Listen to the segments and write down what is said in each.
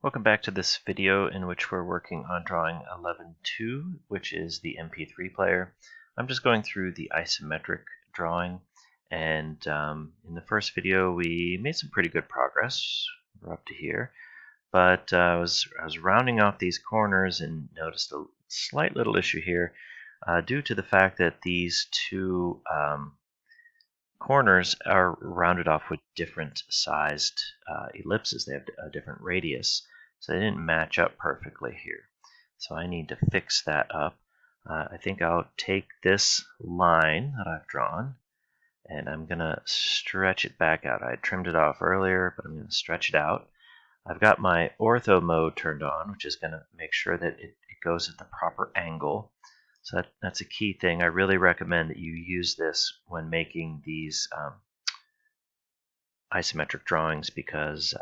Welcome back to this video in which we're working on drawing 11.2, which is the MP3 player. I'm just going through the isometric drawing, and in the first video we made some pretty good progress. We're up to here, but I was rounding off these corners and noticed a slight little issue here due to the fact that these two corners are rounded off with different sized ellipses. They have a different radius, so they didn't match up perfectly here. So I need to fix that up. I think I'll take this line that I've drawn and I'm going to stretch it back out. I trimmed it off earlier, but I'm going to stretch it out. I've got my ortho mode turned on, which is going to make sure that it goes at the proper angle. So that's a key thing. I really recommend that you use this when making these isometric drawings because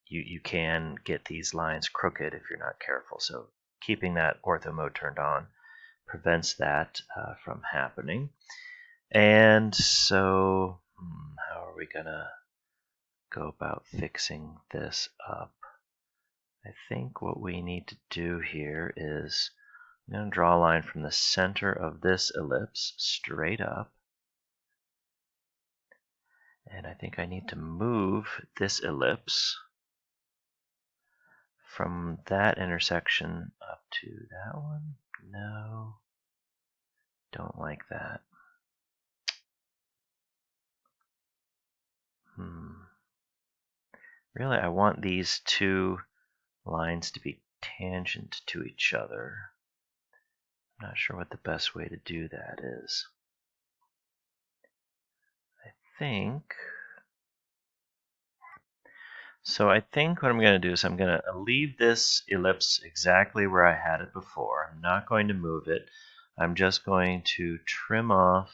you can get these lines crooked if you're not careful. So keeping that ortho mode turned on prevents that from happening. And so how are we going to go about fixing this up? I think what we need to do here is I'm going to draw a line from the center of this ellipse straight up. And I think I need to move this ellipse from that intersection up to that one. No, don't like that. Really, I want these two lines to be tangent to each other. I'm not sure what the best way to do that is. I think what I'm going to do is I'm going to leave this ellipse exactly where I had it before. I'm not going to move it. I'm just going to trim off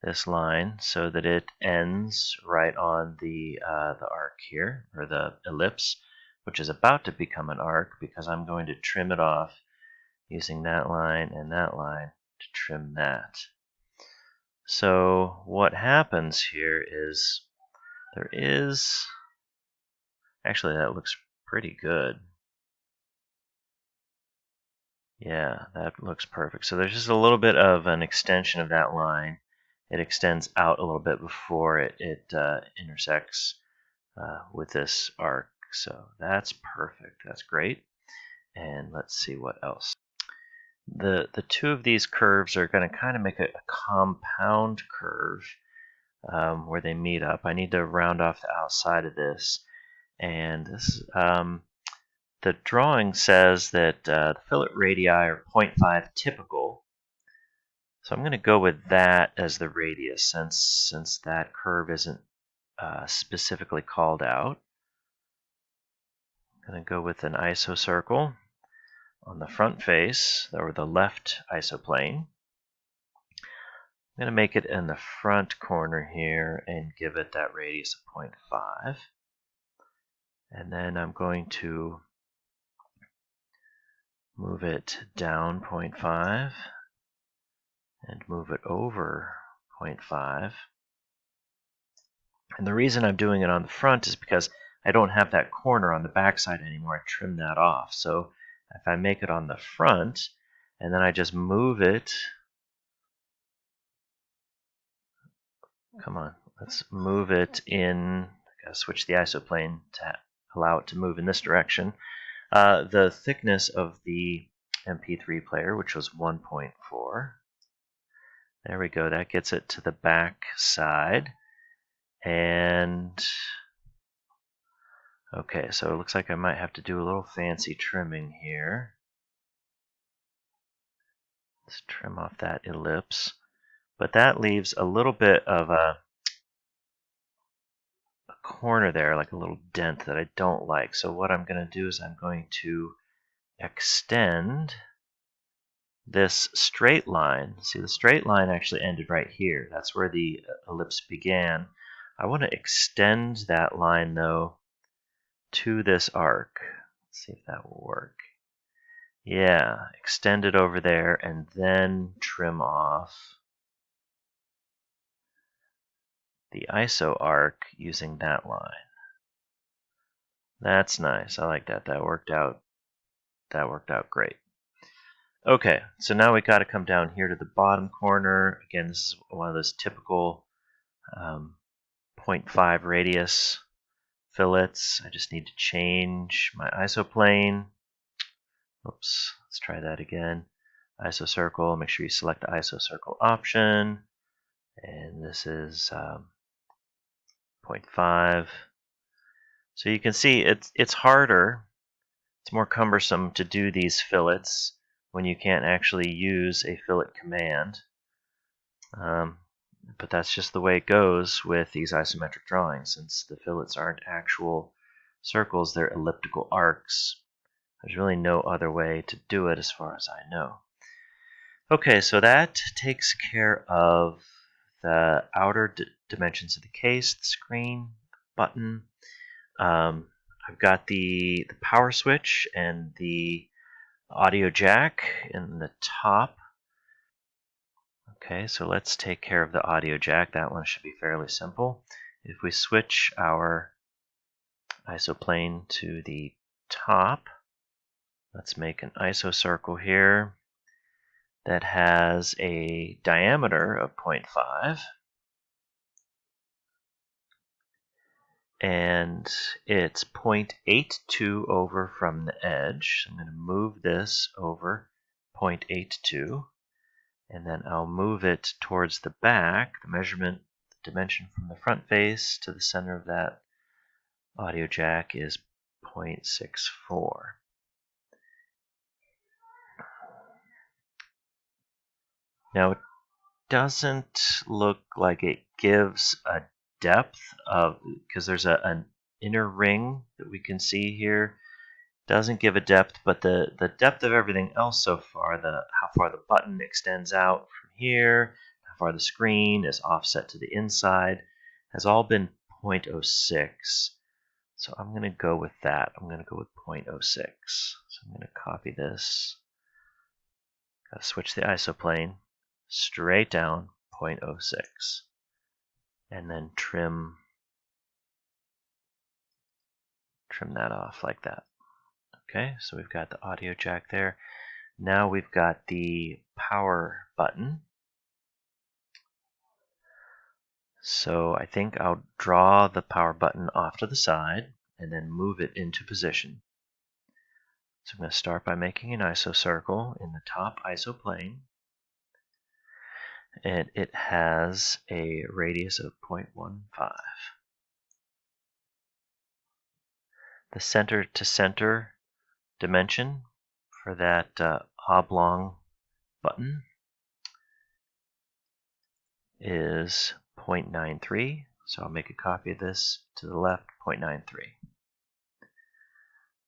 this line so that it ends right on the arc here, or the ellipse, which is about to become an arc because I'm going to trim it off using that line and that line to trim that. So what happens here is actually that looks pretty good. Yeah, that looks perfect. So there's just a little bit of an extension of that line. It extends out a little bit before it intersects with this arc. So that's perfect. That's great. And let's see what else. The two of these curves are going to kind of make a compound curve where they meet up. I need to round off the outside of this. And this the drawing says that the fillet radii are 0.5 typical. So I'm going to go with that as the radius since that curve isn't specifically called out. I'm going to go with an isocircle on the front face, or the left isoplane. I'm going to make it in the front corner here and give it that radius of 0.5. And then I'm going to move it down 0.5 and move it over 0.5. And the reason I'm doing it on the front is because I don't have that corner on the back side anymore. I trimmed that off. So if I make it on the front and then I just move it, come on, let's move it in. I gotta switch the isoplane to allow it to move in this direction. The thickness of the MP3 player, which was 1.4. There we go. That gets it to the back side. And okay, so it looks like I might have to do a little fancy trimming here. Let's trim off that ellipse. But that leaves a little bit of a corner there, like a little dent that I don't like. So what I'm going to do is I'm going to extend this straight line. See, the straight line actually ended right here. That's where the ellipse began. I want to extend that line, though, to this arc. Let's see if that will work. Yeah, extend it over there and then trim off the iso arc using that line. That's nice. I like that. That worked out. That worked out great. Okay, so now we got to come down here to the bottom corner. Again, this is one of those typical 0.5 radius fillets. I just need to change my isoplane. Oops, let's try that again. ISO circle, make sure you select the ISO circle option. And this is 0.5. So you can see it's harder, it's more cumbersome to do these fillets when you can't actually use a fillet command. But that's just the way it goes with these isometric drawings. Since the fillets aren't actual circles, they're elliptical arcs. There's really no other way to do it as far as I know. Okay, so that takes care of the outer dimensions of the case, the screen, the button. I've got the power switch and the audio jack in the top. Okay, so let's take care of the audio jack. That one should be fairly simple. If we switch our isoplane to the top, let's make an iso circle here that has a diameter of 0.5. And it's 0.82 over from the edge. So I'm going to move this over 0.82. And then I'll move it towards the back, the dimension from the front face to the center of that audio jack is 0.64. Now it doesn't look like it gives a depth of, because there's an inner ring that we can see here. Doesn't give a depth, but the depth of everything else so far, how far the button extends out from here, how far the screen is offset to the inside, has all been 0.06. So I'm going to go with that. I'm going to go with 0.06. So I'm going to copy this. Got to switch the isoplane straight down 0.06. And then trim that off like that. Okay, so we've got the audio jack there. Now we've got the power button. So I think I'll draw the power button off to the side and then move it into position. So I'm going to start by making an iso circle in the top iso plane. And it has a radius of 0.15. The center to center dimension for that oblong button is 0.93. So I'll make a copy of this to the left, 0.93.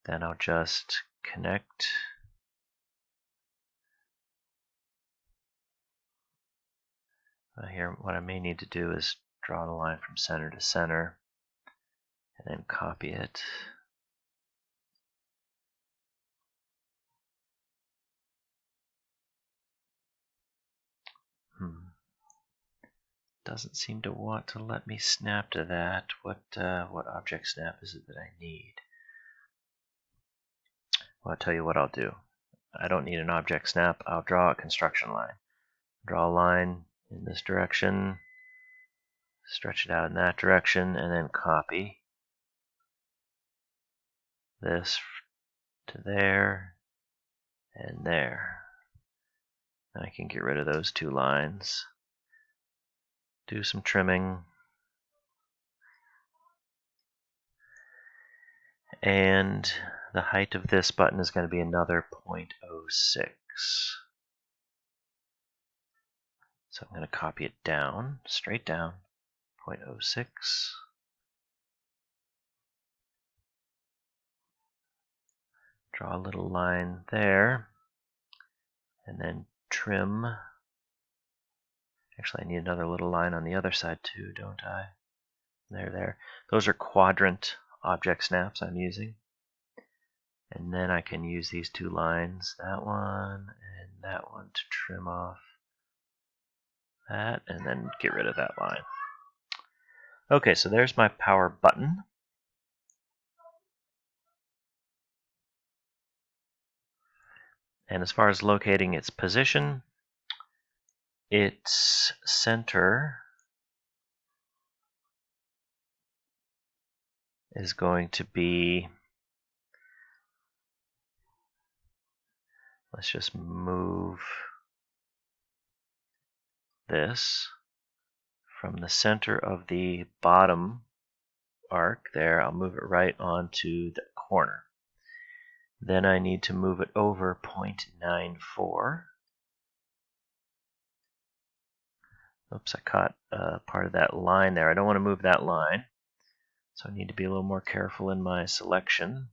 Then I'll just connect here. What I may need to do is draw the line from center to center and then copy it. Doesn't seem to want to let me snap to that. What object snap is it that I need? Well, I'll tell you what I'll do. I don't need an object snap. I'll draw a construction line. Draw a line in this direction, stretch it out in that direction, and then copy this to there and there. And I can get rid of those two lines. Do some trimming. And the height of this button is going to be another 0.06. So I'm going to copy it down, straight down, 0.06. Draw a little line there, and then trim. Actually, I need another little line on the other side too, don't I? There. Those are quadrant object snaps I'm using. And then I can use these two lines, that one and that one, to trim off that, and then get rid of that line. Okay, so there's my power button. And as far as locating its position, its center is going to be, let's just move this from the center of the bottom arc there. I'll move it right onto the corner. Then I need to move it over 0.94. Oops, I caught part of that line there. I don't want to move that line, so I need to be a little more careful in my selection.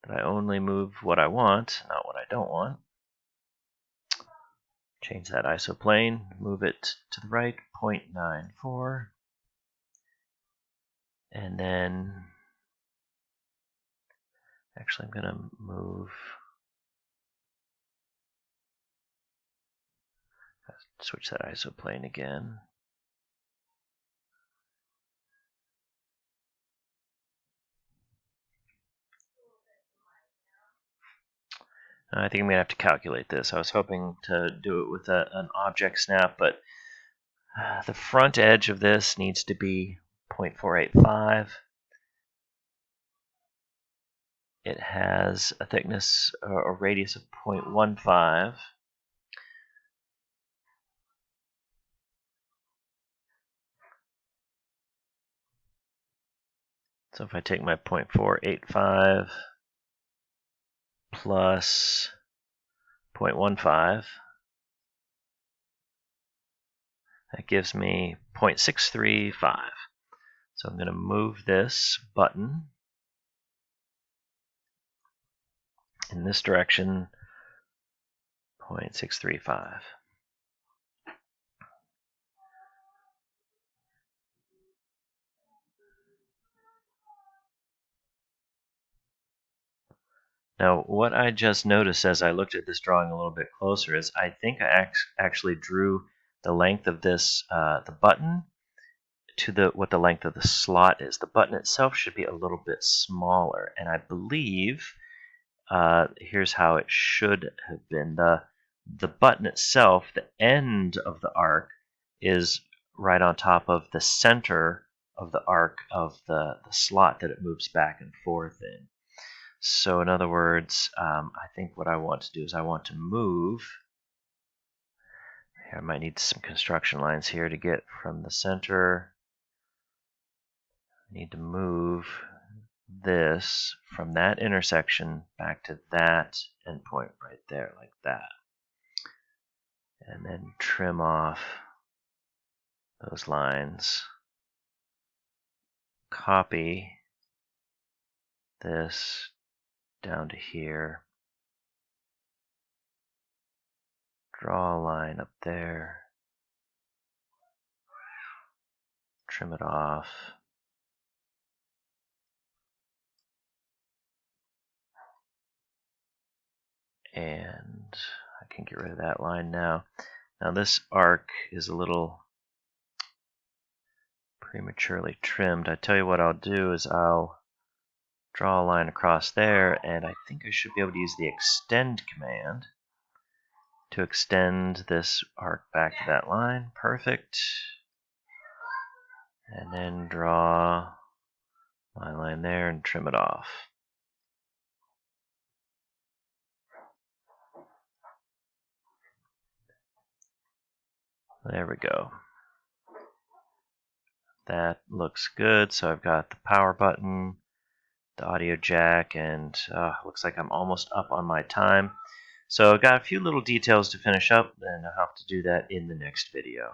That I only move what I want, not what I don't want. Change that isoplane, move it to the right, 0.94. And then, actually I'm going to move, switch that isoplane again. I think I'm going to have to calculate this. I was hoping to do it with an object snap, but the front edge of this needs to be 0.485. It has a thickness or a radius of 0.15. So if I take my 0.485 plus 0.15, that gives me 0.635. So I'm going to move this button in this direction, 0.635. Now, what I just noticed as I looked at this drawing a little bit closer is I think I actually drew the length of this, the button, to what the length of the slot is. The button itself should be a little bit smaller, and I believe here's how it should have been. The button itself, the end of the arc, is right on top of the center of the arc of the slot that it moves back and forth in. So in other words, I think what I want to do is I want to move. Here, I might need some construction lines here to get from the center. I need to move this from that intersection back to that endpoint right there, like that. And then trim off those lines. Copy this down to here. Draw a line up there. Trim it off. And I can get rid of that line now. Now this arc is a little prematurely trimmed. I tell you what I'll do is I'll draw a line across there, and I think I should be able to use the extend command to extend this arc back to that line. Perfect. And then draw my line there and trim it off. There we go. That looks good. So I've got the power button, the audio jack, and looks like I'm almost up on my time. So I've got a few little details to finish up, and I'll have to do that in the next video.